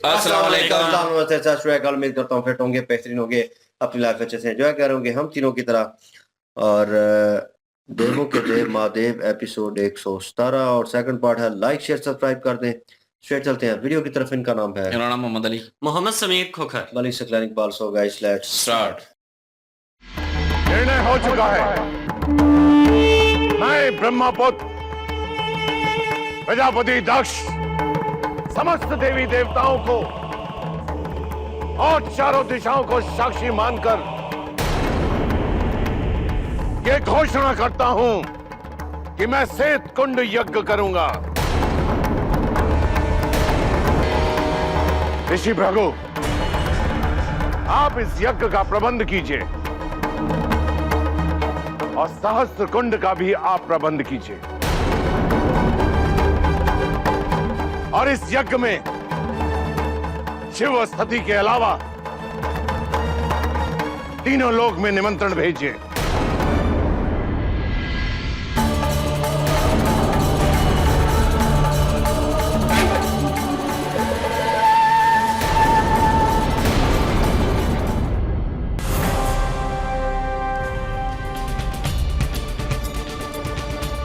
अस्सलाम वालेकुम। उम्मीद करता हूँ फिट होंगे, बेहतरीन होंगे, अपनी लाइफ अच्छे से एंजॉय करोगे हम तीनों की तरह। और देवों के देव महादेव एपिसोड 117 और सेकंड पार्ट है। लाइक शेयर सब्सक्राइब कर दें। स्ट्रेट चलते हैं वीडियो की तरफ। इनका नाम है मेरा नाम Mohammad Ali, Mohammad Sameer Khokhar, Malik Saqlain Iqbal. So guys let's start. निर्णय हो चुका है। मैं ब्रह्मपुत्र प्रजापति दक्ष समस्त देवी देवताओं को और चारों दिशाओं को साक्षी मानकर ये घोषणा करता हूं कि मैं श्वेत कुंड यज्ञ करूंगा। ऋषि भृगु, आप इस यज्ञ का प्रबंध कीजिए और सहस्त्र कुंड का भी आप प्रबंध कीजिए। और इस यज्ञ में शिव और सती के अलावा तीनों लोक में निमंत्रण भेजिए।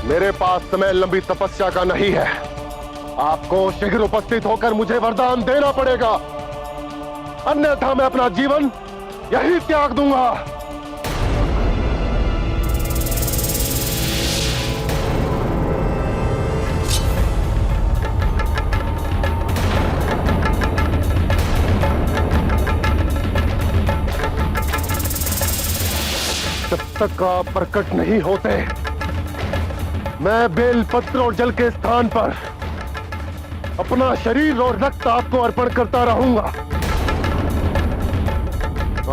मेरे पास समय लंबी तपस्या का नहीं है। आपको शीघ्र उपस्थित होकर मुझे वरदान देना पड़ेगा, अन्यथा मैं अपना जीवन यही त्याग दूंगा। जब तक आप प्रकट नहीं होते, मैं बेलपत्र और जल के स्थान पर अपना शरीर और रक्त आपको अर्पण करता रहूंगा।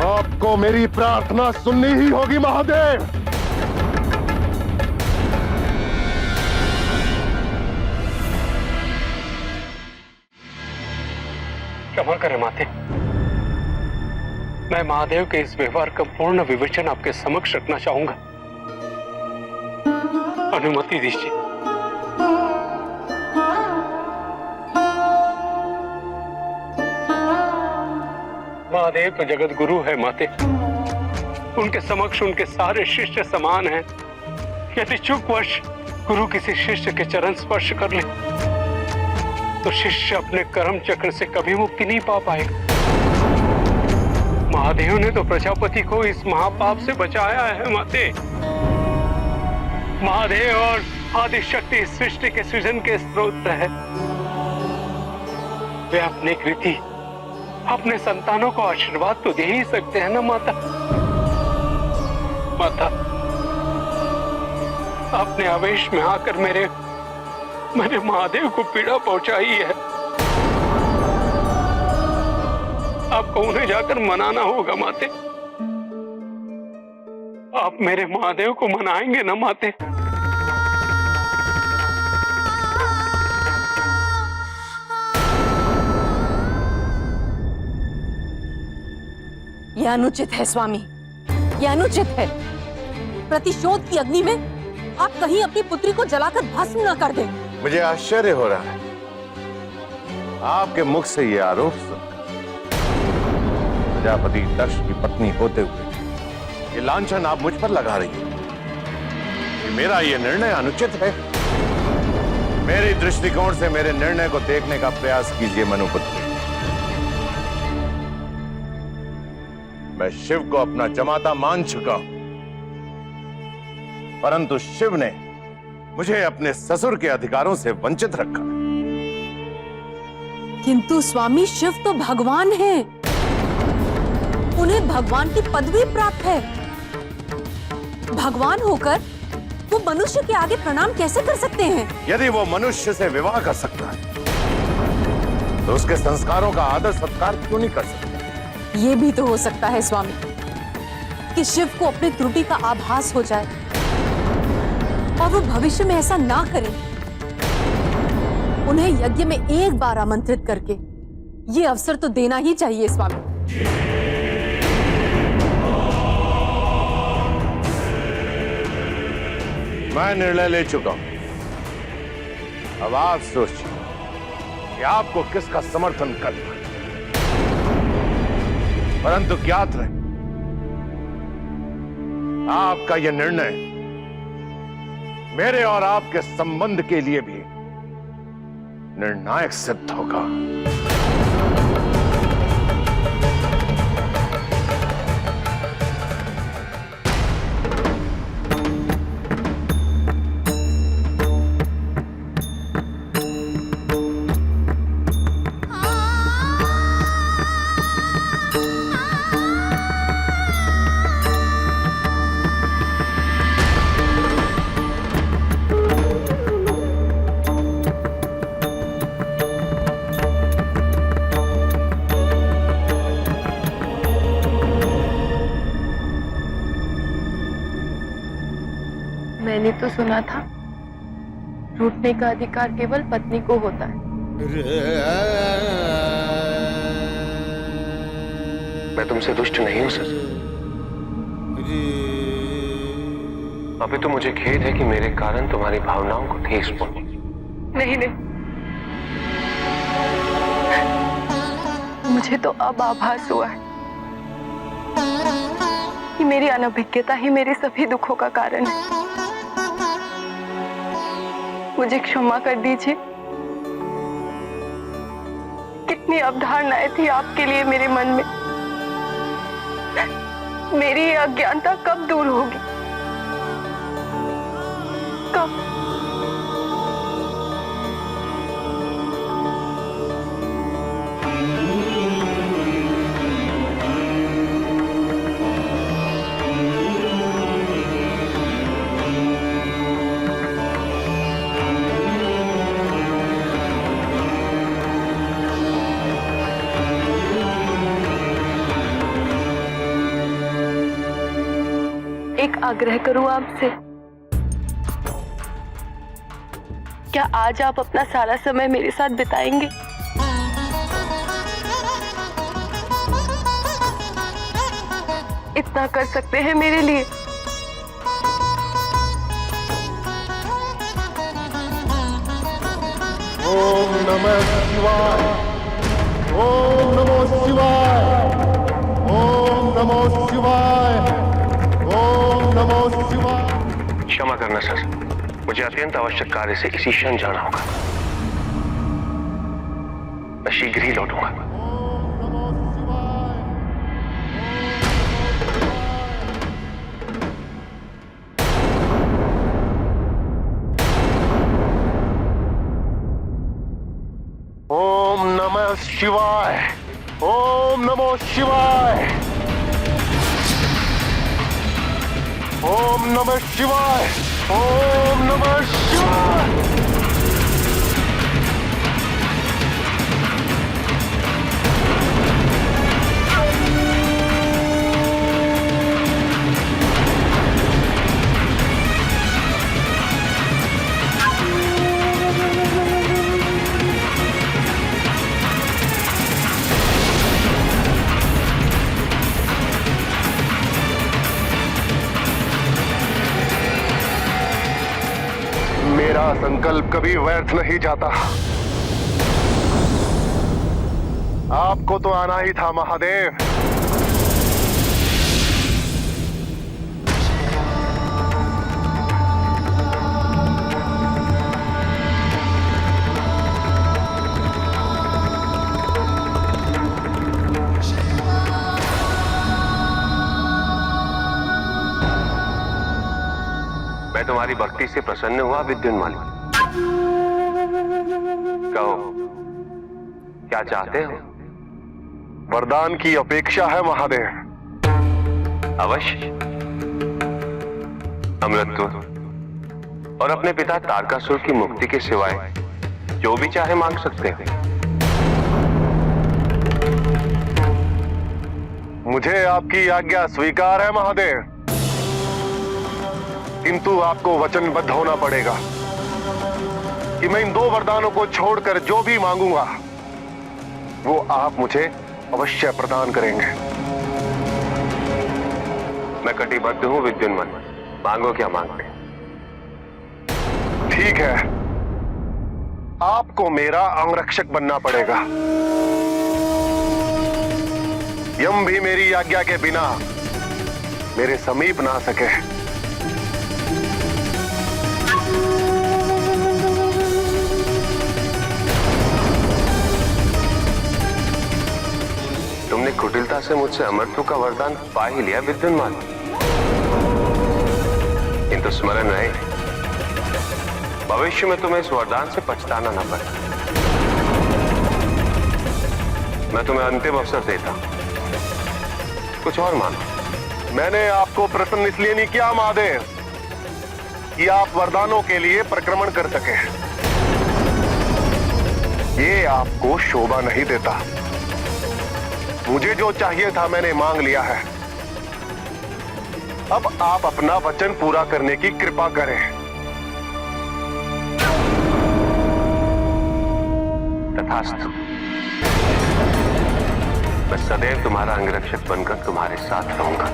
आपको मेरी प्रार्थना सुननी ही होगी महादेव। क्षमा करें माते, मैं महादेव के इस व्यवहार का पूर्ण विवेचन आपके समक्ष रखना चाहूंगा। अनुमति दीजिए। महादेव तो जगत गुरु है माते, उनके समक्ष उनके सारे शिष्य समान हैं। यदि चूकवश गुरु किसी शिष्य के चरण स्पर्श कर ले तो शिष्य अपने कर्म चक्र से कभी मुक्ति नहीं पा पाएगा। महादेव ने तो प्रजापति को इस महापाप से बचाया है माते। महादेव और आदिशक्ति सृष्टि के सृजन के स्रोत है। वे अपनी कृति अपने संतानों को आशीर्वाद तो दे ही सकते हैं ना माता। माता, आपने आवेश में आकर मेरे महादेव को पीड़ा पहुंचाई है। आपको उन्हें जाकर मनाना होगा माते। आप मेरे महादेव को मनाएंगे ना माते? यह अनुचित है स्वामी, यह अनुचित है। प्रतिशोध की अग्नि में आप कहीं अपनी पुत्री को जलाकर भस्म न कर दें। मुझे आश्चर्य हो रहा है आपके मुख से यह आरोप सुनकर। प्रजापति दक्ष की पत्नी होते हुए ये लांछन आप मुझ पर लगा रही हैं। मेरा यह निर्णय अनुचित है। मेरे दृष्टिकोण से मेरे निर्णय को देखने का प्रयास कीजिए मनुपुत्री। मैं शिव को अपना जमाता मान चुका हूं, परंतु शिव ने मुझे अपने ससुर के अधिकारों से वंचित रखा। किंतु स्वामी, शिव तो भगवान हैं। उन्हें भगवान की पदवी प्राप्त है। भगवान होकर वो मनुष्य के आगे प्रणाम कैसे कर सकते हैं? यदि वो मनुष्य से विवाह कर सकता है तो उसके संस्कारों का आदर सत्कार क्यों नहीं कर सकता? ये भी तो हो सकता है स्वामी कि शिव को अपनी त्रुटि का आभास हो जाए और वो भविष्य में ऐसा ना करें। उन्हें यज्ञ में एक बार आमंत्रित करके ये अवसर तो देना ही चाहिए स्वामी। मैं निर्णय ले चुका हूं। अब आप सोचिए कि आपको किसका समर्थन करना है। परंतु ज्ञात रहे, आपका यह निर्णय मेरे और आपके संबंध के लिए भी निर्णायक सिद्ध होगा। मैंने तो सुना था रूठने का अधिकार केवल पत्नी को होता है। मैं तुमसे दुष्ट नहीं हूं सर। अभी तो मुझे खेद है कि मेरे कारण तुम्हारी भावनाओं को ठेस पहुंची। नहीं नहीं, मुझे तो अब आभास हुआ है कि मेरी अनभिज्ञता ही मेरे सभी दुखों का कारण है। मुझे क्षमा कर दीजिए। कितनी अवधारणाएं थी आपके लिए मेरे मन में। मेरी ये अज्ञानता कब दूर होगी? कब? एक आग्रह करूं आपसे, क्या आज आप अपना सारा समय मेरे साथ बिताएंगे? इतना कर सकते हैं मेरे लिए? ओम नमः शिवाय, ओम नमो शिवाय, ओम नमो शिवाय, ओम नमो शिवाय। क्षमा करना सर, मुझे अत्यंत आवश्यक कार्य से इसी क्षण जाना होगा। मैं शीघ्र ही लौटूंगा। ओम नमः शिवाय, ओम नमो शिवाय, ओम नमः शिवाय, ओम नमः शिवाय। मेरा संकल्प कभी व्यर्थ नहीं जाता। आपको तो आना ही था महादेव। मैं तुम्हारी भक्ति से प्रसन्न हुआ विद्युन्माली। कहो, क्या चाहते हो? वरदान की अपेक्षा है महादेव। अवश्य। अमृतत्व और अपने पिता तारकासुर की मुक्ति के सिवाय जो भी चाहे मांग सकते हो। मुझे आपकी आज्ञा स्वीकार है महादेव, किंतु आपको वचनबद्ध होना पड़ेगा कि मैं इन 2 वरदानों को छोड़कर जो भी मांगूंगा वो आप मुझे अवश्य प्रदान करेंगे। मैं कटिबद्ध हूं विद्युन्मान। मांगो क्या मांगते? ठीक है, आपको मेरा अंगरक्षक बनना पड़ेगा। यम भी मेरी आज्ञा के बिना मेरे समीप ना सके। तुमने कुटिलता से मुझसे अमरत्व का वरदान पा ही लिया विद्युन्माल, किंतु स्मरण रहे भविष्य में तुम्हें इस वरदान से पछताना न पड़े। मैं तुम्हें अंतिम अवसर देता हूं, कुछ और मानो। मैंने आपको प्रसन्न इसलिए नहीं किया महादेव कि आप वरदानों के लिए परिक्रमण कर सके, ये आपको शोभा नहीं देता। मुझे जो चाहिए था मैंने मांग लिया है, अब आप अपना वचन पूरा करने की कृपा करें। तथास्तु। मैं सदैव तुम्हारा अंगरक्षक बनकर तुम्हारे साथ रहूंगा।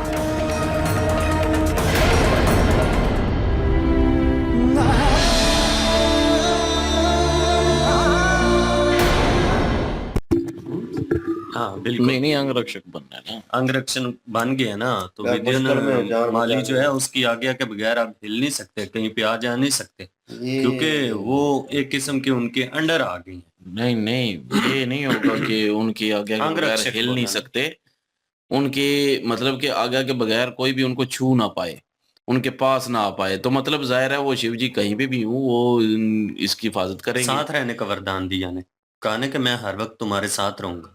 हाँ बिल्कुल। नहीं अंगरक्षक बनना है ना। अंगरक्षण बन गया ना तो क्या मुश्किल में जान माली बचा जो है उसकी आज्ञा के बगैर आप हिल नहीं सकते, कहीं पे आ जा नहीं सकते, ये क्योंकि वो एक किस्म के उनके अंडर आ गई हैं। नहीं नहीं ये नहीं होगा कि उनकी आज्ञा के बगैर अंगरक्षक हिल नहीं बोलना। सकते। उनके मतलब कि आज्ञा के बगैर कोई भी उनको छू ना पाए, उनके पास ना आ पाए, तो मतलब जाहिर है वो शिव जी कहीं पे भी हूँ वो इसकी हिफाजत करेंगे। साथ रहने का वरदान दिया ने, कहा ने कि मैं हर वक्त तुम्हारे साथ रहूंगा।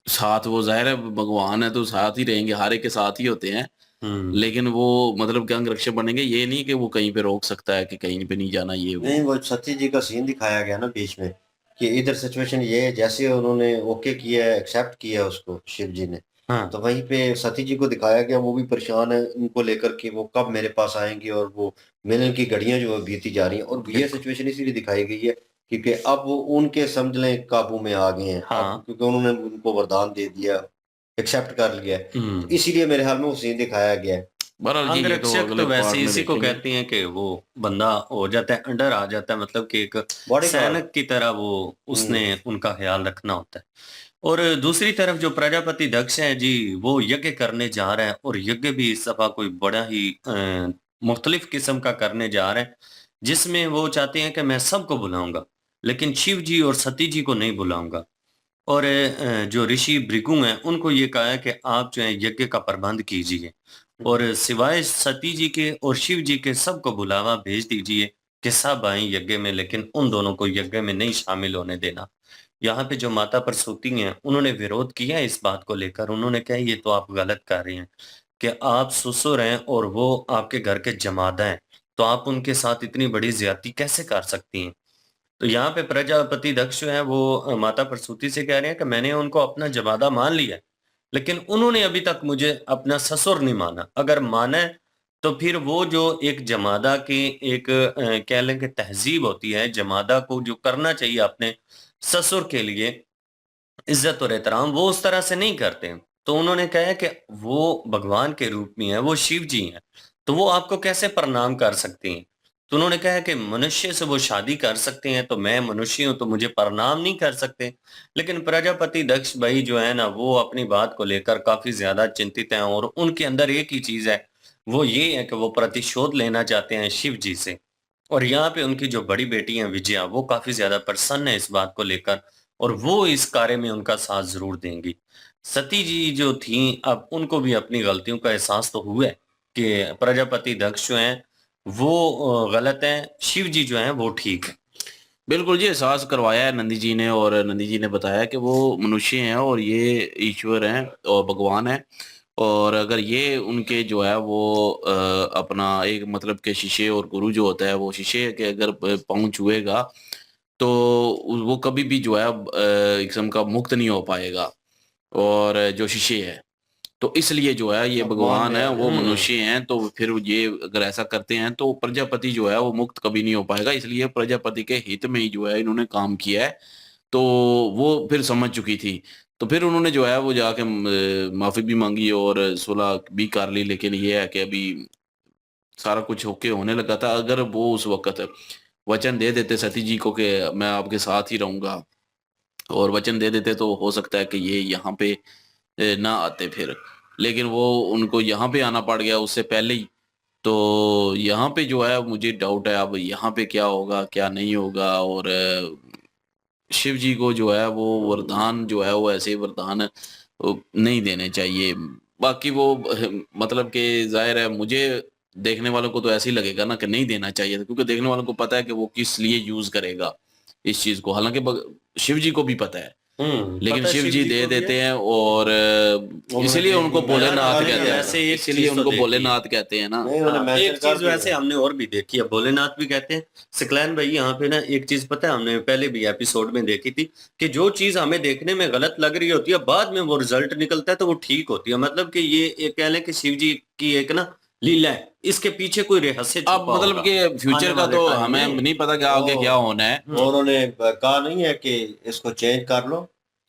साथ वो जाहिर है भगवान है तो साथ ही रहेंगे, हारे के साथ ही होते हैं। लेकिन वो मतलब कि अंगरक्षक बनेंगे, ये नहीं कि वो कहीं पे रोक सकता है कि कहीं पे नहीं जाना ये वो। नहीं, वो सती जी का सीन दिखाया गया ना बीच में कि इधर सिचुएशन ये है, जैसे उन्होंने ओके किया है, एक्सेप्ट किया है उसको शिव जी ने, हाँ तो वहीं पे सती जी को दिखाया गया, वो भी परेशान है उनको लेकर कि वो कब मेरे पास आएंगी और वो मिलन की घड़ियां जो है बीती जा रही हैं। और ये सिचुएशन इसीलिए दिखाई गई है क्योंकि अब वो उनके समझ लें काबू में आ गए हैं। हाँ। अब क्योंकि उन्होंने उनको वरदान दे दिया, एक्सेप्ट कर लिया है, तो इसीलिए मेरे ख्याल में वो सीन दिखाया गया है। बहरहाल जी ये तो अंगरक्षक अगले तो वैसे पार्ट में इसी को देखेंगे। कहते हैं कि वो बंदा हो जाता है, अंडर आ जाता है, मतलब कि एक बॉडी सैनिक की तरह वो उसने उनका ख्याल रखना होता है। और दूसरी तरफ जो प्रजापति दक्ष है जी, वो यज्ञ करने जा रहे हैं और यज्ञ भी इस दफा कोई बड़ा ही मुख्तलिफ किस्म का करने जा रहे हैं, जिसमें वो चाहते हैं कि मैं सबको बुलाऊंगा लेकिन शिव जी और सती जी को नहीं बुलाऊंगा। और जो ऋषि भृगु हैं उनको ये कहा है कि आप जो है यज्ञ का प्रबंध कीजिए और सिवाय सती जी के और शिव जी के सबको बुलावा भेज दीजिए कि सब आए यज्ञ में, लेकिन उन दोनों को यज्ञ में नहीं शामिल होने देना। यहाँ पे जो माता प्रसूति हैं उन्होंने विरोध किया इस बात को लेकर, उन्होंने कहा ये तो आप गलत कर रहे हैं कि आप ससुर हैं और वो आपके घर के जमादा हैं, तो आप उनके साथ इतनी बड़ी ज्यादती कैसे कर सकती हैं। तो यहाँ पे प्रजापति दक्ष जो है वो माता प्रसूति से कह रहे हैं कि मैंने उनको अपना जमादा मान लिया, लेकिन उन्होंने अभी तक मुझे अपना ससुर नहीं माना। अगर माना है तो फिर वो जो एक जमादा की एक कह लें कि तहजीब होती है, जमादा को जो करना चाहिए अपने ससुर के लिए इज्जत और एहतराम, वो उस तरह से नहीं करते हैं। तो उन्होंने कहा है कि वो भगवान के रूप में है, वो शिव जी हैं, तो वो आपको कैसे प्रणाम कर सकती हैं। तो उन्होंने कहा है कि मनुष्य से वो शादी कर सकते हैं, तो मैं मनुष्य हूं तो मुझे प्रणाम नहीं कर सकते। लेकिन प्रजापति दक्ष भाई जो है ना, वो अपनी बात को लेकर काफी ज्यादा चिंतित हैं और उनके अंदर एक ही चीज है, वो ये है कि वो प्रतिशोध लेना चाहते हैं शिव जी से। और यहाँ पे उनकी जो बड़ी बेटी है विजया, वो काफी ज्यादा प्रसन्न है इस बात को लेकर और वो इस कार्य में उनका साथ जरूर देंगी। सती जी जो थी, अब उनको भी अपनी गलतियों का एहसास तो हुआ है कि प्रजापति दक्ष जो हैं वो गलत हैं, शिव जी जो हैं वो ठीक है। बिल्कुल जी एहसास करवाया है नंदी जी ने, और नंदी जी ने बताया कि वो मनुष्य हैं और ये ईश्वर हैं और भगवान है, और अगर ये उनके जो है वो अपना एक मतलब के शिष्य और गुरु जो होता है वो शिष्य के अगर पाँव छुएगा तो वो कभी भी जो है एक किस्म का मुक्त नहीं हो पाएगा, और जो शिष्य है तो इसलिए जो है ये भगवान है वो मनुष्य हैं, तो फिर ये अगर ऐसा करते हैं तो प्रजापति जो है वो मुक्त कभी नहीं हो पाएगा, इसलिए प्रजापति के हित में ही जो है इन्होंने काम किया है। तो वो फिर समझ चुकी थी, तो फिर उन्होंने जो है वो जाके माफी भी मांगी और सुलह भी कर ली। लेकिन ये है कि अभी सारा कुछ होके होने लगा था, अगर वो उस वक्त वचन दे देते सती जी को कि मैं आपके साथ ही रहूंगा और वचन दे देते तो हो सकता है कि ये यहाँ पे ना आते फिर, लेकिन वो उनको यहाँ पे आना पड़ गया उससे पहले ही। तो यहाँ पे जो है मुझे डाउट है अब यहाँ पे क्या होगा क्या नहीं होगा। और शिव जी को जो है वो वरदान जो है वो ऐसे वरदान नहीं देने चाहिए। बाकी वो मतलब कि जाहिर है मुझे देखने वालों को तो ऐसे ही लगेगा ना कि नहीं देना चाहिए था, क्योंकि देखने वालों को पता है कि वो किस लिए यूज करेगा इस चीज को। हालांकि शिव जी को भी पता है, लेकिन पता है शिव जी दे को भी देते है। हैं। और इसीलिए उनको भोलेनाथ मैंने कहते वैसे हैं, एक इसीलिए चीज तो उनको देखी। भोलेनाथ कहते हैं ना। नहीं उन्होंने हाँ, mention एक कर चीज दिया। वैसे हमने और भी देखी है, भोलेनाथ भी कहते हैं। सिकलैन भाई यहाँ पे ना एक चीज पता है, हमने पहले भी एपिसोड में देखी थी कि जो चीज हमें देखने में गलत लग रही होती है बाद में वो रिजल्ट निकलता है तो वो ठीक होती है। मतलब कि ये एक कह लें कि शिव जी की एक ना लीला है, इसके पीछे कोई रहस्य अब छुपा मतलब होगा कि फ्यूचर आने का वाले तो टाइम हमें में। नहीं पता कि आगे वो- क्या होना है। वो उन्होंने कहा नहीं है कि इसको चेंज कर लो,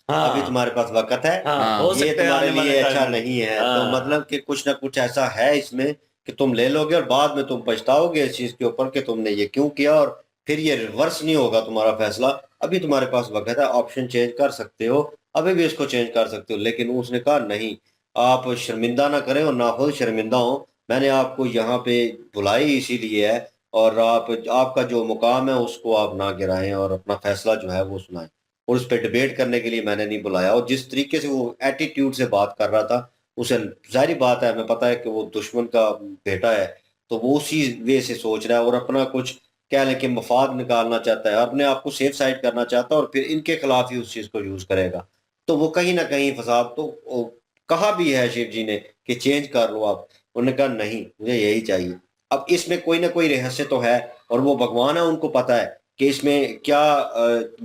अभी हाँ तुम्हारे पास वक्त है, हाँ, हो ये सकता है तुम्हारे आने वाले लिए टाइम अच्छा में। नहीं है। तो हाँ मतलब कि कुछ ना कुछ ऐसा है इसमें कि तुम ले लोगे और बाद में तुम पछताओगे इस चीज के ऊपर कि तुमने ये क्यों किया, और फिर ये रिवर्स नहीं होगा तुम्हारा फैसला। अभी तुम्हारे पास वक्त है, ऑप्शन चेंज कर सकते हो, अभी भी इसको चेंज कर सकते हो। लेकिन उसने कहा नहीं, आप शर्मिंदा ना करें और ना खुद शर्मिंदा हो, मैंने आपको यहाँ पे बुलाई इसीलिए है, और आपका जो मुकाम है उसको आप ना गिराएं और अपना फैसला जो है वो सुनाएं। और उस पर डिबेट करने के लिए मैंने नहीं बुलाया। और जिस तरीके से वो एटीट्यूड से बात कर रहा था, उसे जाहिर बात है, हमें पता है कि वो दुश्मन का बेटा है, तो वो उसी वे से सोच रहा है और अपना कुछ कह लें कि मफाद निकालना चाहता है, अपने आप को सेफ साइड करना चाहता है और फिर इनके खिलाफ ही उस चीज को यूज करेगा। तो वो कहीं ना कहीं फसाद तो कहा भी है शिव जी ने कि चेंज कर लो आप, उन्होंने कहा नहीं मुझे यही चाहिए। अब इसमें कोई ना कोई रहस्य तो है, और वो भगवान है, उनको पता है कि इसमें क्या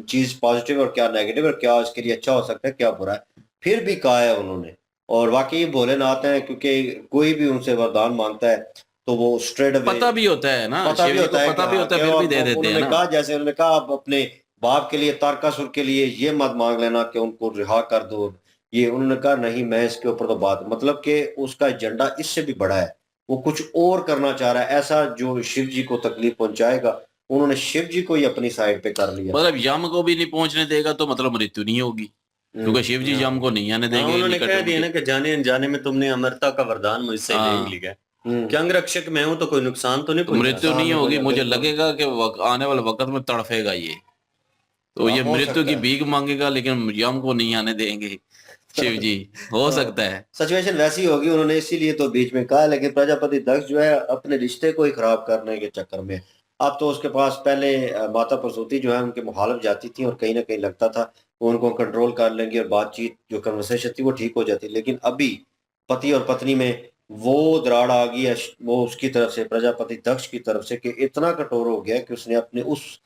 चीज पॉजिटिव और क्या नेगेटिव और क्या इसके लिए अच्छा हो सकता है क्या बुरा है, फिर भी कहा है उन्होंने। और वाकई भोलेनाथ है, क्योंकि कोई भी उनसे वरदान मांगता है तो वो स्ट्रेट अवे पता भी होता है ना, पता शिव भी जी होता को है पता कि भी हाँ, होता है कि फिर भी वो- दे देते हैं उन्होंने ना। कहा, जैसे उन्होंने कहा आप अपने बाप के लिए, तारकासुर के लिए ये मत मांग लेना कि उनको रिहा कर दो। ये उन्होंने कहा नहीं, मैं इसके ऊपर तो बात, मतलब कि उसका एजेंडा इससे भी बड़ा है, वो कुछ और करना चाह रहा है ऐसा जो शिव जी को तकलीफ पहुंचाएगा। उन्होंने शिव जी को ही अपनी साइड पे कर लिया। मतलब यम को भी नहीं पहुंचने देगा तो मतलब मृत्यु नहीं होगी, क्योंकि शिव जी यम को नहीं आने हाँ, देंगे उन्होंने निकट कह दिया उनके। ना कि जाने अनजाने में तुमने अमरता का वरदान मुझसे ले हाँ। ही लिया, हम्म, कि अंग रक्षक मैं हूं तो कोई नुकसान तो नहीं तो पहुंचा। मृत्यु नहीं सामने होगी, बोला, मुझे बिल्कुल। लगेगा कि आने वाले वक्त में तड़फेगा ये, तो हाँ, ये हो मृत्यु की सकता है। भीख मांगेगा, लेकिन यम को नहीं आने देंगे शिव जी। हो सकता है। सिचुएशन वैसी होगी, उन्होंने इसीलिए तो बीच में कहा। लेकिन प्रजापति दक्ष जो है अपने रिश्ते को ही खराब करने के चक्कर में, अब तो उसके पास पहले माता प्रसूति जो है उनके मुखालिफ जाती थी और कहीं ना कहीं लगता था वो उनको कंट्रोल कर लेंगे और बातचीत जो कन्वर्सेशन थी वो ठीक हो जाती। लेकिन अभी पति और पत्नी में वो दराड़ आ गई है, वो उसकी तरफ से, प्रजापति दक्ष की तरफ से, कि इतना कठोर हो गया कि उसने अपने उस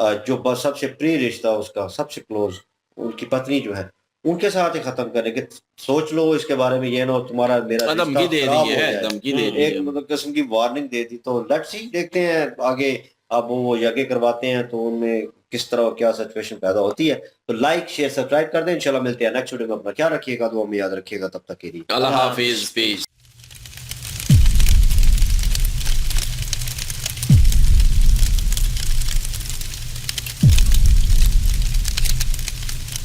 जो सबसे प्रिय रिश्ता, उसका सबसे क्लोज, उनकी पत्नी जो है, उनके साथ ही खत्म करने के, सोच लो इसके बारे में, ये ना हो तुम्हारा मेरा रिश्ता धमकी दे खराब दी हो है, जाए। धमकी दे दी एक है। मतलब किस्म की वार्निंग दे दी। तो लेट्स सी, देखते हैं आगे। अब वो यज्ञ करवाते हैं तो उनमें किस तरह क्या सिचुएशन पैदा होती है। तो लाइक शेयर सब्सक्राइब कर दें। इंशाल्लाह मिलते हैं नेक्स्ट वीडियो में। अपना ख्याल रखिएगा, दुआ में याद रखिएगा। तब तक के लिए अल्लाह हाफिज।